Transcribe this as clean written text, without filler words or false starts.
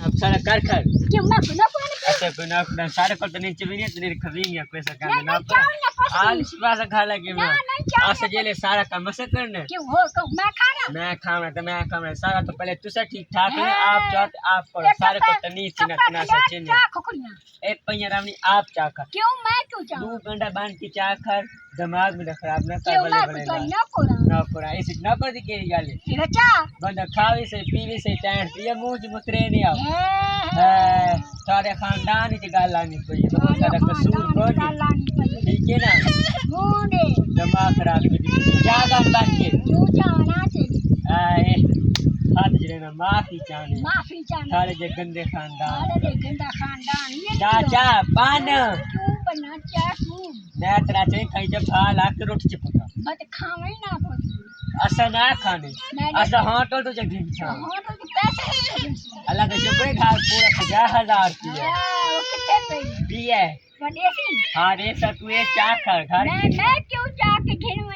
अब सारा कर कर क्यों मैं गुना कोने ऐसे बिना अपना सारे को तो नीचे भी नहीं तेरे खरींगे पैसा का नहीं ना नहीं पर चाव ना आज पसी सुबह से खा लगे मैं ना नहीं चाव आज से जेले सारा काम से करने क्यों हो को मैं खाना मैं खाना तो मैं खाना सारा तो पहले तुझसे ठीक ठाक है आप चाहते आप करो सारे को तो नीचे ना ना सचिन चा खुकुड़ियां एक पहिया रामनी आप चाखा क्यों मैं क्यों चाव 2 घंटा बांध के चाखर दिमाग में खराब ना कर क्यों बोले मैं बोले तो ना कोरा ना पड़ा इसे ना कर दी के गाले रचा बंदा खावी से पीवी से टाइम ये मुंह मुतरे नहीं आओ है सारे खानदान की गाल आनी पड़ी तो सारा कसूर बनी ठीक है ना मोने दिमाग खराब की ज्यादा बन के तू जाना चाहिए आए हाथ जरे ना माफी चाहने माफी चाहना सारे जे गंदे खानदान अरे गंदा खानदान ये चाचा पान क्यों बना चा तू मैं तेरा चाहिए कहीं जब खा लाख रोटी चिपका मत खावे ना पड़ी ऐसा ना खाने ऐसा होटल तो जगह छा हां तो पैसे अल्लाह का शुक्र है घर पूरा 50,000 की है वो कितने पे भी है स्वदेशी हाँ रे सर तू ये क्या कर घर मैं क्यों जाके घेर में